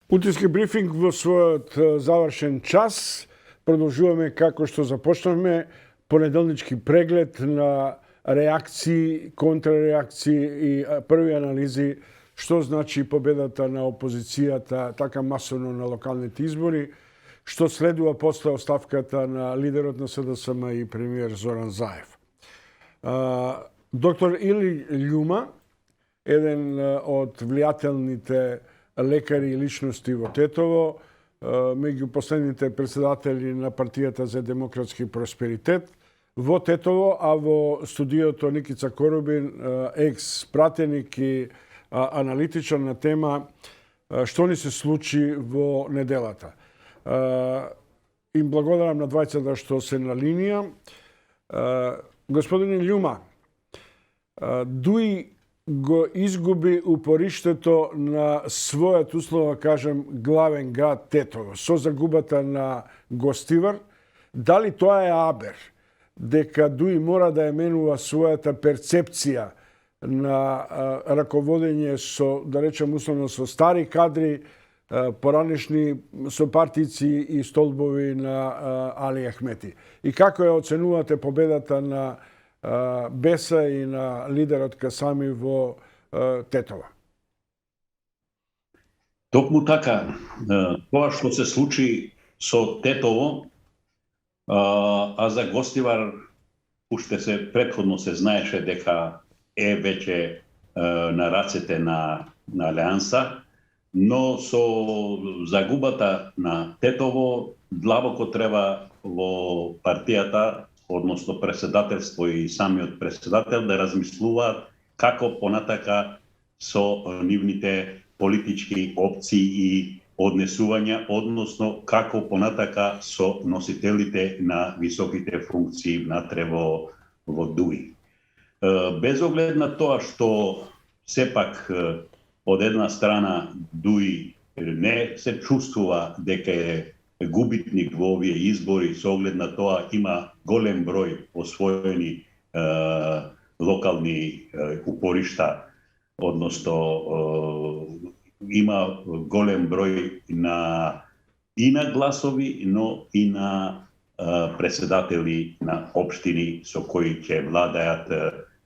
Утиски брифинг во својот завршен час. Продолжуваме како што започнавме понеделнички преглед на реакции, контрреакции и први анализи што значи победата на опозицијата така масовно на локалните избори, што следува после оставката на лидерот на СДСМ и премиер Зоран Заев. Доктор Или Љума, еден од влијателните лекари и личности во Тетово, меѓу последните председатели на партијата за демократски просперитет во Тетово, а во студиото Никица Коробин, екс-пратеник и аналитичар на тема што ни се случи во неделата. Им благодарам на двајцата што се на линија. Господин Љума, Дуи го изгуби упориштето на својот, условно кажем, главен град Тетово, со загубата на Гостивар. Дали тоа е абер, дека Дуи мора да ја менува својата перцепција на раководење со, да речем условно, со стари кадри, поранешни сопартици и столбови на Али Ахмети? И како ја оценувате победата на Беса и на лидерот Касами во Тетово? Токму така, тоа што се случи со Тетово, а за Гостивар уште се претходно се знаеше дека е веќе на рацете на Алијанса, но со загубата на Тетово длабоко треба во партијата, односно председателство и самиот председател, да размислуваат како понатака со нивните политички опции и однесувања, односно како понатака со носителите на високите функции внатре во Дуи. Без оглед на тоа што сепак од една страна Дуи не се чувствува дека е губитник во овие избори, со оглед на тоа има голем број освоени локални упоришта, односно има голем број и на гласови, но и на председатели на општини со кои ќе владаат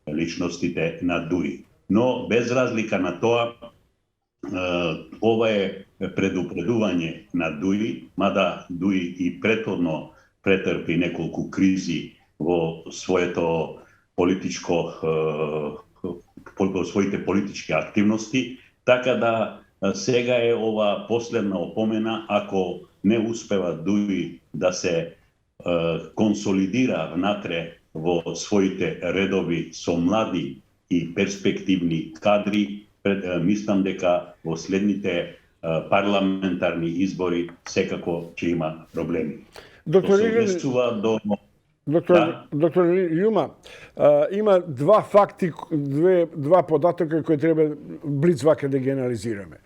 личностите на Дуи. Но без разлика на тоа, ова е предупредување на Дуи, мада Дуи и претходно претрпи неколку кризи во своите политички активности, така да сега е ова последна опомена, ако не успева Дуи да се консолидира внатре во своите редови со млади и перспективни кадри, мислам дека во следните парламентарни избори секако ќе има проблеми. Доктор Љума, има два факти, два податока кои треба блиц вака да ги анализираме.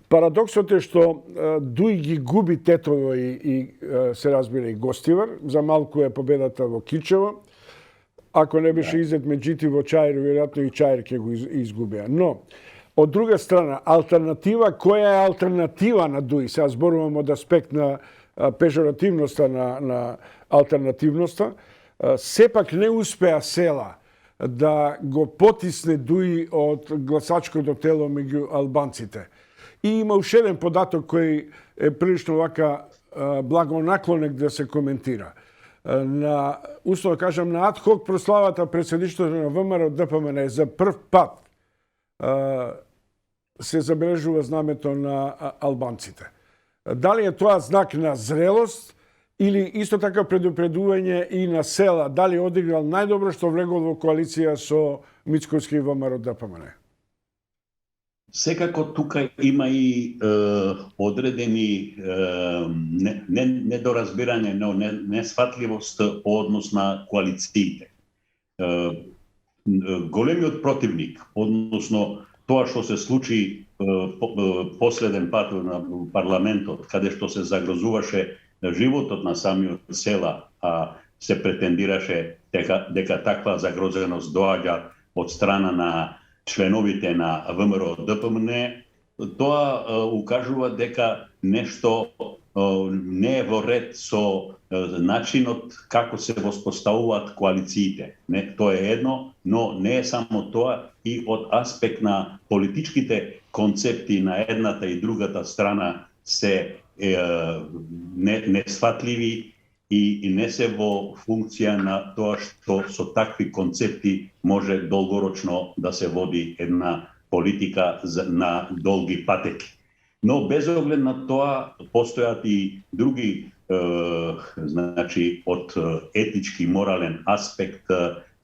Парадоксот е што Дуи ги губи Тетово и се разбира и Гостивар, за малку е победата во Кичево. Ако не беше изет Меджити во Чаир, веројатно и Чаир ќе го изгубија. Но, од друга страна, алтернатива, која е алтернатива на Дуи? Сега зборувам од аспект на пежоративноста на алтернативноста. Сепак не успеа села да го потисне Дуи од гласачкото тело меѓу албанците. И има уште еден податок кој е прилично вака благонаклонек да се коментира. На, условно кажам, на адхок прославата председништвото на ВМРО ДПМН за прв пат се забележува знамето на албанците. Дали е тоа знак на зрелост или исто така предупредување и на села, дали одиграл најдобро што влегол во коалиција со Мицковски и ВМРО ДПМН? Секако тука има и одредени недоразбирање, но несфатливост однос на коалициите. Големиот противник, односно тоа што се случи последен пат на парламентот, каде што се загрозуваше животот на самиот села, а се претендираше дека таква загрозеност доаѓа од страна на членовите на ВМРО ДПМН, тоа укажува дека нешто не е во ред со начинот како се воспоставуваат коалициите. Не, тоа е едно, но не е само тоа, и од аспект на политичките концепти на едната и другата страна се несфатливи и не се во функција на тоа што со такви концепти може долгорочно да се води една политика на долги патеки. Но без оглед на тоа постојат и други значи од етички морален аспект,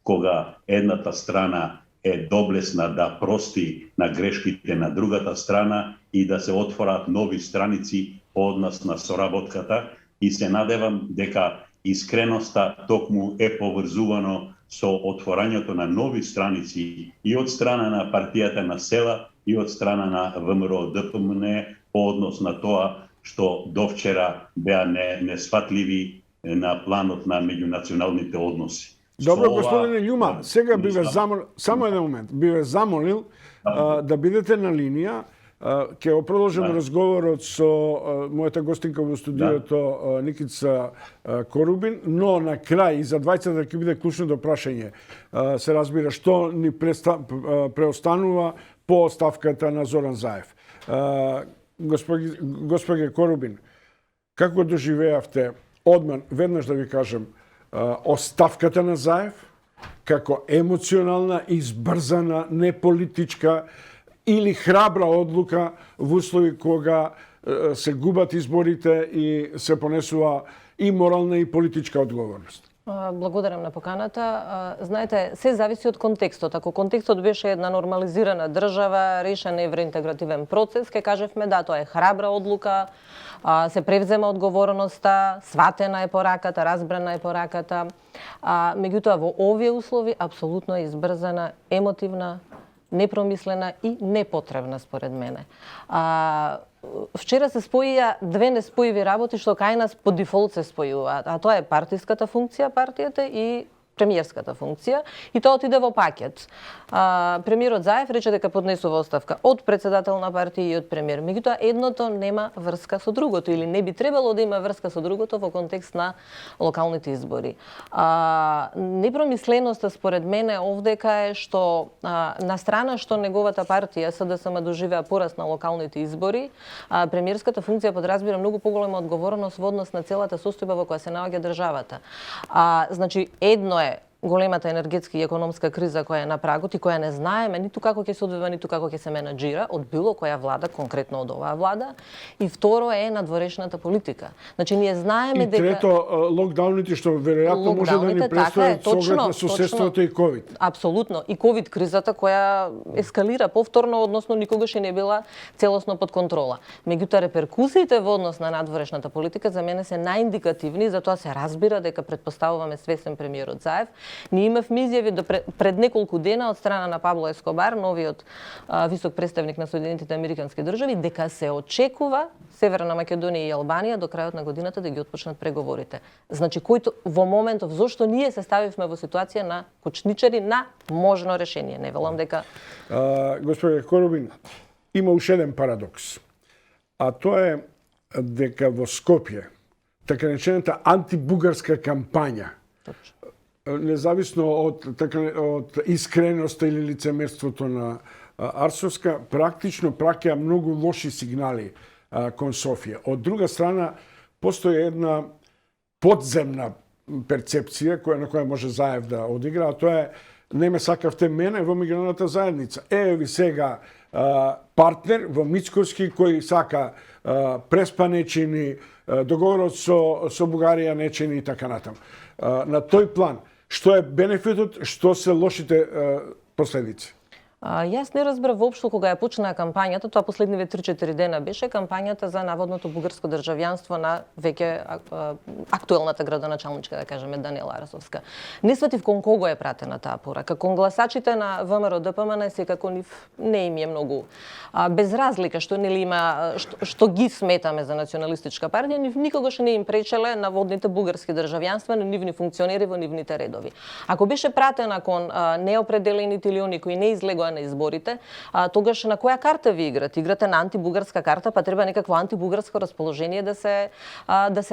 кога едната страна е доблесна да прости на грешките на другата страна и да се отворат нови страници по однос на соработката, и се надевам дека искреноста токму е поврзувано со отворањето на нови страници и од страна на партијата на села и од страна на ВМРО ДПМН по однос на тоа што довчера беа несфатливи на планот на меѓунационалните односи. Добро, господине Љума, сега би ве замолил, само еден момент, би ве замолил да бидете на линија. Ќе продолжиме разговорот со мојата гостинка во студиото Никица Корубин, но на крај и за двајцата ќе биде клучното прашање. Се разбира што ни преостанува по оставката на Зоран Заев. Господи Корубин, како доживеавте одман, веднаш да ви кажам, оставката на Заев како емоционална, избрзана, неполитичка или храбра одлука во услови кога се губат изборите и се понесува и морална и политичка одговорност? Благодарам на поканата. Знаете, се зависи од контекстот. Ако контекстот беше една нормализирана држава, решен евроинтегративен процес, ке кажевме да, тоа е храбра одлука, се превзема одговорноста, сватена е пораката, разбрана е пораката. Меѓутоа, во овие услови, апсолутно е избрзана, емотивна, непромислена и непотребна според мене. Вчера се споија две неспоиви работи што кај нас по дефолт се спојуваат, а тоа е партиската функција, партијата, и премиерската функција, и тоа отиде во пакет. Премиерот Заев рече дека поднесува оставка од председател на партија и од премиер. Меѓутоа, едното нема врска со другото, или не би требало да има врска со другото во контекст на локалните избори. Непромисленоста според мене овдека е што на страна што неговата партија СДСМ доживеа пораст на локалните избори, премиерската функција подразбира многу поголема одговорност во однос на целата состојба во која се наоѓа државата. Значи, едно е големата енергетска и економска криза која е на прагот и која не знаеме ниту како ќе се одвива, ниту како ќе се менаџира од било која влада, конкретно од оваа влада. И второ е надворешната политика. Значи, ние знаеме дека... И трето, локдауните што веројатно може да ни престојат со оглед на соседството и ковид. Апсолутно. И ковид кризата која ескалира повторно, односно никогаш и не била целосно под контрола. Меѓутоа, реперкусиите во однос на надворешната политика за мене се најиндикативни, затоа се разбира дека претпоставуваме свесен премиерот Заев. Ние имавме изјави пред неколку дена од страна на Пабло Ескобар, новиот висок представник на Соединетите Американски држави, дека се очекува Северна Македонија и Албанија до крајот на годината да ги отпочнат преговорите. Значи, којто во моментов зошто ние се ставивме во ситуација на кочничари на можно решение. Не велам дека... Господи Корубин, има уште еден парадокс. А тоа е дека во Скопје, така речената антибугарска кампања, независно од искреноста или лицемерството на Арсовска, практично праќа многу лоши сигнали кон Софија. Од друга страна, постои една подземна перцепција на која може Заев да одигра, а тоа е не ме сакавте мене во меѓународната заедница. Ви сега партнер во Мицковски кој сака преспа нечини, договорот со Бугарија нечини и така натаму. На тој план, што е бенефитот, што се лошите последици? Јас не разбрав воопшто кога ја почнаа кампањата, тоа последниве 3-4 дена беше кампањата за наводното бугарско државјанство на веќе актуелната градоначалничка, да кажеме, Даниела Арсовска. Не сватив кон кого е пратена таа порака. Кон гласачите на ВМРО ДПМН секако не им е многу без разлика што нели има што ги сметаме за националистичка партија, никогаш не им пречеле наводните бугарски државјанства на нивни функционери во нивните редови. Ако беше пратена кон неопределените или они кои не излегоа победува на изборите, тогаш на која карта ви играте? Играте на антибугарска карта, па треба некакво антибугарско расположение да се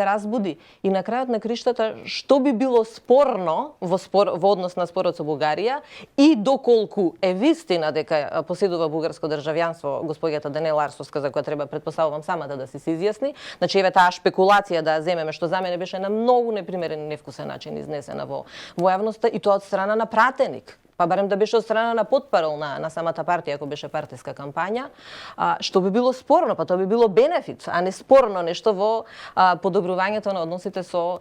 разбуди. И на крајот на криштата, што би било спорно во однос на спорот со Бугарија и доколку е вистина дека поседува бугарско државјанство госпоѓата Даниела Арсовска, за која треба претпоставувам самата да се изјасни. Значи еве таа шпекулација да земеме, што за мене беше на многу непримерен и невкусен начин изнесена во јавноста, и тоа од страна на пратеник. Па барем да беше од страна на потпарол на самата партија, ако беше партиска кампања, што би било спорно, па тоа би било бенефит, а не спорно нешто во подобрувањето на односите со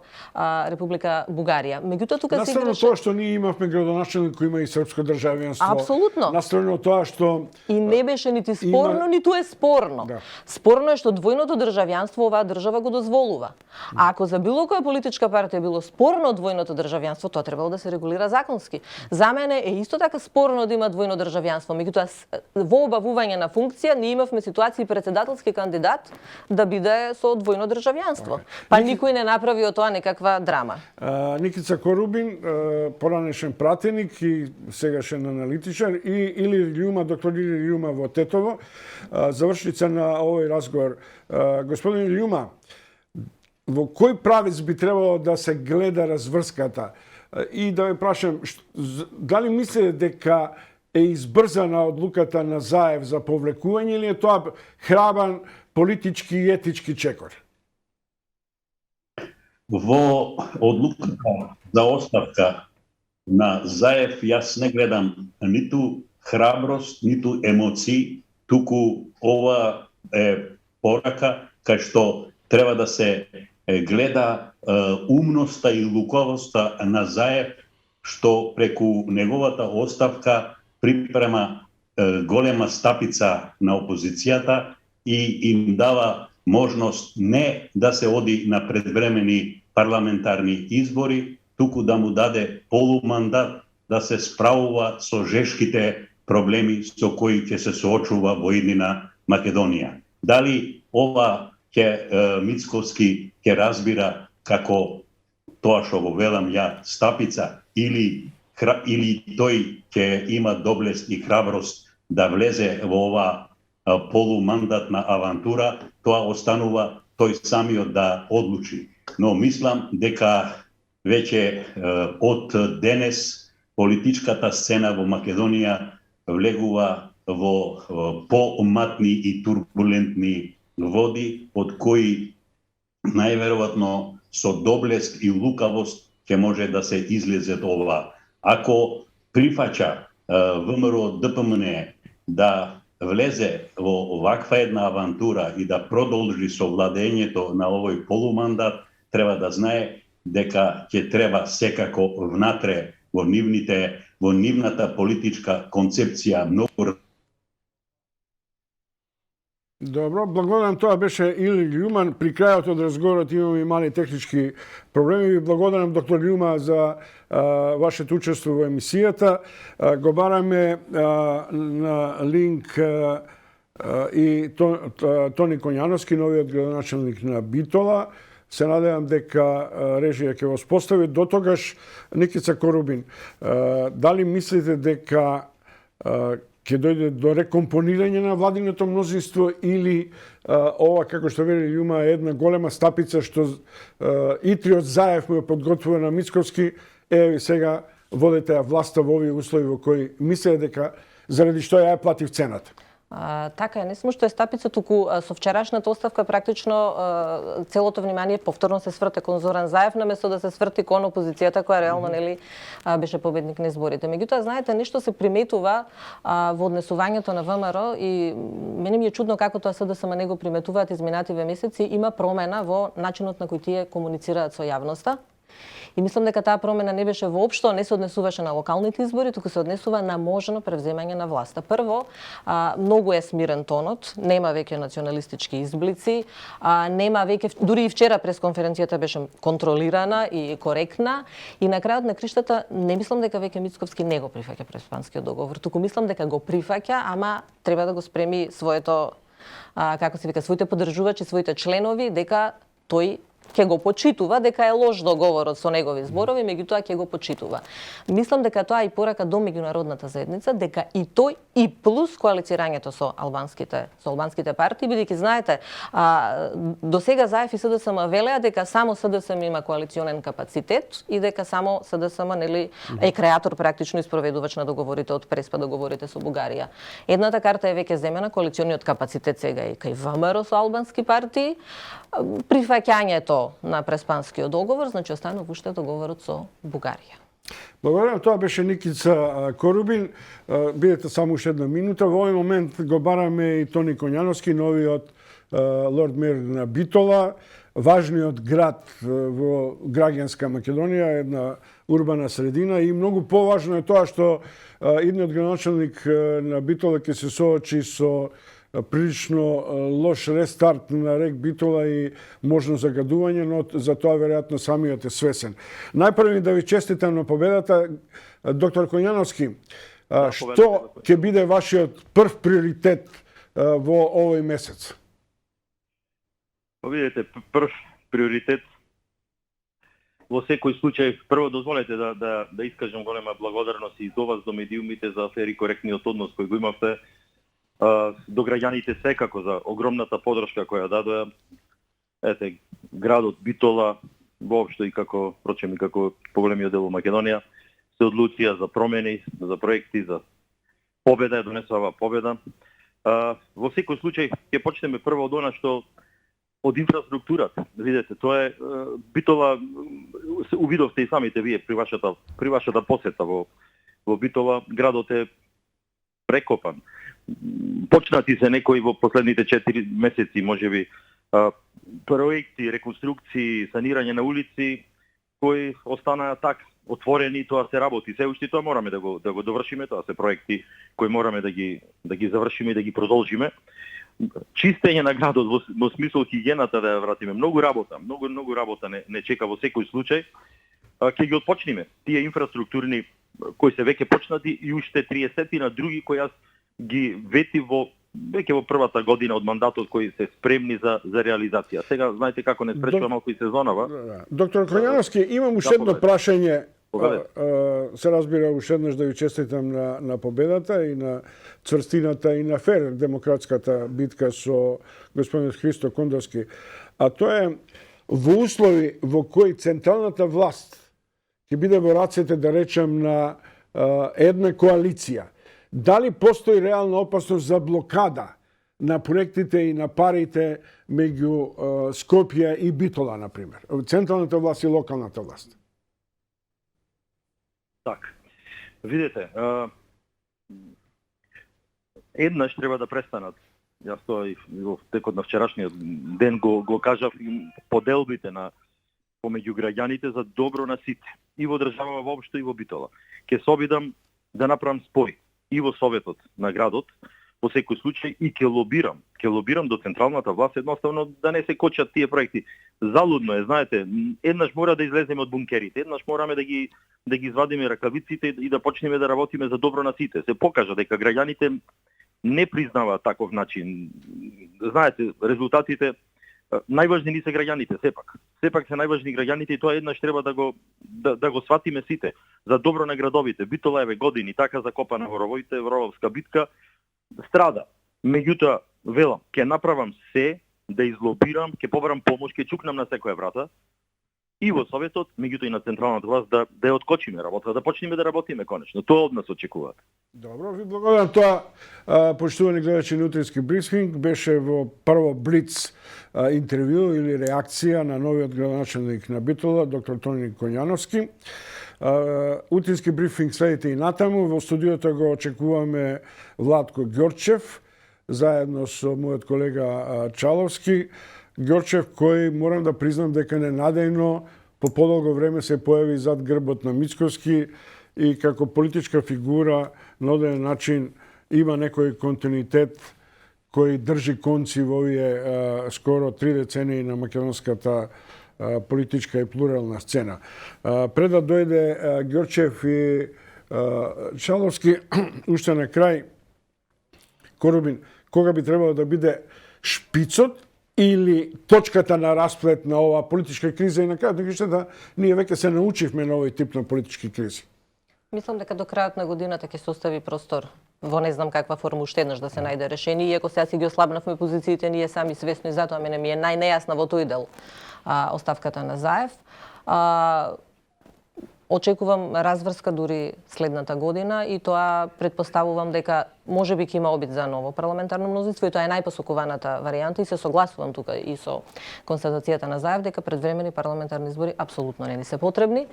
Република Бугарија. Меѓутоа тука се играше тоа што ние имавме градоначелник кој има и српско државјанство. Апсолутно. Настрано тоа што и не беше нити спорно, ниту е спорно. Да. Спорно е што двојното државјанство оваа држава го дозволува. А ако за било која политичка партија било спорно двојното државјанство, тоа требало да се регулира законски. За мене е исто така спорно да има двојно државјанство, меѓутоа во обавување на функција ние имавме ситуации председателски кандидат да биде со двојно државјанство. Па никој не направи од тоа некаква драма. Никица Корубин, поранешен пратеник и сегашен аналитичар, и доктор Илир Љума во Тетово, завршница на овој разговор. Господин Љума, во кој правец би требало да се гледа разврската? И да ве прашам, дали мислите дека е избрзана одлуката на Заев за повлекување или е тоа храбан политички и етички чекор? Во одлуката за оставка на Заев јас не гледам ниту храброст, ниту емоции, туку ова е порака кај што треба да се гледа умноста и лукавоста на Заев, што преку неговата оставка припрема голема стапица на опозицијата и им дава можност не да се оди на предвремени парламентарни избори, туку да му даде полумандат да се справува со жешките проблеми со кои ќе се соочува во иднина Македонија. Дали ова Мицковски ќе разбира како тоа што го велам ја стапица, или тој ќе има доблест и храброст да влезе во ова полумандатна авантура, тоа останува тој самиот да одлучи. Но мислам дека веќе од денес политичката сцена во Македонија влегува во поматни и турбулентни води, од кои најверојатно со доблест и лукавост ќе може да се излезе ова. Ако прифаќа ВМРО ДПМН да влезе во оваква една авантура и да продолжи со владењето на овој полумандат, треба да знае дека ќе треба секако внатре во нивната политичка концепција многу. Добро, благодарам, тоа беше Илир Љуман. При крајот од разговорот имаме и мали технички проблеми. Ви благодарам, доктор Љума, за вашето учество во емисијата. Го бараме на линк и Тони Коњановски, новиот градоначелник на Битола. Се надевам дека режија ќе го спостави. До тогаш, Никица Корубин, дали мислите дека ќе дојде до рекомпонирање на владиното мнозинство или ова, како што вели Љума, е една голема стапица што и триот Заев му е подготвува на Мицковски, и сега водите власта во овие услови во кои мисле дека заради што ја платив цената. Така е, не само што е стапица, туку со вчерашната оставка практично целото внимание повторно се сврте кон Зоран Заев, наместо да се сврти кон опозицијата која реално нели беше победник на изборите. Меѓутоа, знаете, нешто се приметува во однесувањето на ВМРО и мене ми е чудно како тоа СДСМ не го приметуваат изминативе месеци, има промена во начинот на кој тие комуницираат со јавноста. И мислам дека таа промена не беше воопшто, не се однесуваше на локалните избори, туку се однесува на можно превземање на власта. Прво, многу е смирен тонот, нема веќе националистички изблици, нема веќе, дури и вчера пресконференцијата беше контролирана и коректна, и на крајот на криштата не мислам дека веќе Мицковски не го прифаќа Преспанскиот договор, туку мислам дека го прифаќа, ама треба да го спреми своето, како се вика, своите поддржувачи, своите членови, дека тој ќе го почитува дека е лош договорот со негови зборови, меѓутоа ќе го почитува. Мислам дека тоа е и порака до меѓународната заедница, дека и тој и плюс коалицирањето со албанските партии, бидејќи знаете, до сега ЗАЕФ и СДСМ велеа дека само СДСМ има коалиционен капацитет и дека само СДСМ нели е креатор практично и спроведувач на договорите од Преспа договорите со Бугарија. Едната карта е веќе земена, коалициониот капацитет сега е кај ВМРО со албански партии. Прифаќањето на Преспанскиот договор, значи останува уште договорот со Бугарија. Благодарам, тоа беше Никица Корубин. Бидете само уште една минута. Во овој момент го бараме и Тони Коњановски, новиот лорд мер на Битола, важниот град во граѓанска Македонија, една урбана средина, и многу поважно е тоа што идниот градоначелник на Битола ќе се соочи со прилично лош рестарт на рек Битола и можно загадување, но за тоа веројатно самиот е свесен. Најпрво да ви честитам на победата. Доктор Коњановски, што ќе биде вашиот прв приоритет во овој месец? Видете, прв приоритет во секој случај, прво дозволете да искажам голема благодарност и до вас, до медиумите, за фер и коректниот однос кој го имавте до граѓаните, секако за огромната подршка која дадоа. Ете, градот Битола воопшто и како, впрочем, и како поголемиот дел во Македонија се одлучија за промени, за проекти, за победа, донесува оваа победа. Во секој случај ќе почнеме прво од она што од инфраструктурата. Видете, тоа е Битола, се увидовте и самите вие при вашата посета во Битола, градот е прекопан. Почнати се некои во последните 4 месеци, можеби, проекти, реконструкции, санирање на улици кои останаа така отворени, тоа се работи. Се уште тоа мораме да го довршиме, тоа се проекти кои мораме да ги завршиме и да ги продолжиме. Чистење на градот во смисол хигиената да ја вратиме. Многу работа не чека во секој случај. Ќе ги отпочниме тие инфраструктурни кои се веќе почнати и уште 30 на други кои јас ги вети веќе во првата година од мандатот кои се спремни за реализација. Сега знаете како не спречува малку и сезонава. Доктор Коњановски, имам уште едно прашање. Се разбира уште еднаш да ви честитам на победата и на цврстината и на фер демократската битка со господинот Христо Кондовски. А тоа е во услови во кои централната власт ќе биде во рацете, да речем, на една коалиција. Дали постои реална опасност за блокада на проектите и на парите меѓу Скопје и Битола, например? Централната власт и локалната власт. Така. Видете, еднаш треба да престанат. Јас тоа и во текот на вчерашниот ден го кажав, поделбите помеѓу граѓаните за добро на сите. И во држава воопшто и во Битола. Ќе се обидам да направам спој и во советот на градот, во секој случај, и ќе лобирам до централната власт едноставно да не се кочат тие проекти. Залудно е, знаете, еднаш мора да излеземе од бункерите, еднаш мораме да ги извадиме ракавиците и да почнеме да работиме за добро на сите. Се покажа дека граѓаните не признаваат таков начин. Знаете, резултатите најважни ни се граѓаните, сепак. Сепак се најважни граѓаните и тоа еднаш треба да го сватиме сите. За добро на градовите. Битола еве години така закопана во рововите, Рововска битка, страда. Меѓутоа, велам, ќе направам се да излобирам, ќе побарам помош, ќе чукнам на секоја врата и во советот, меѓутоа и на централната власт да ја откочиме работа, да почнеме да работиме конечно. Тоа од нас очекуваат. Добро, ви благодарам. Тоа, поштувани гледачи на утрински брифинг, беше во прво блиц интервју или реакција на новиот градоначелник на Битола, доктор Тони Коњановски. Утрински брифинг следите и натаму. Во студиото го очекуваме Владко Ѓорчев, заедно со мојот колега Чаловски. Ѓорчев, кој морам да признам дека ненадејно по подолго време се појави зад грбот на Мицковски и како политичка фигура на одреден начин има некој континуитет кој држи конци во овие скоро 3 децении на македонската политичка и плурална сцена. Пред да дојде Ѓорчев и Чаловски, уште на крај, Корубин, кога би требало да биде шпицот или точката на расплет на оваа политичка криза и на крајот да ние веќе се научивме на овој тип на политички кризи? Мислам дека до крајот на годината ќе се остави простор во не знам каква форма уште еднаш да се најде решение, иако сега си ги ослабнавме позициите ние сами свесни, затоа мене ми е најнејасна во тој дел оставката на Заев. Очекувам разврска дури следната година и тоа претпоставувам дека можеби ќе има обид за ново парламентарно мнозинство и тоа е најпосокуваната варијанта и се согласувам тука и со констатацијата на Заев дека предвремени парламентарни избори апсолутно не ни се потребни,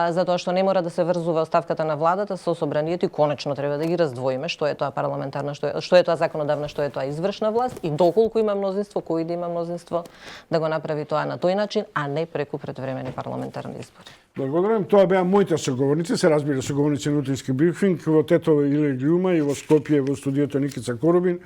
затоа што не мора да се врзува оставката на владата со собранието и конечно треба да ги раздвоиме што е тоа парламентарна, што е тоа законодавна, што е тоа извршна власт и доколку има мнозинство, кој да има мнозинство, да го направи тоа на тој начин, а не преку предвремени парламентарни избори. Благодарам. Тоа беа моите соговорници, се разбира соговорници на утрински брифинг во Тетово Илир Ѓума и во Скопје во студиото Никица Коробин.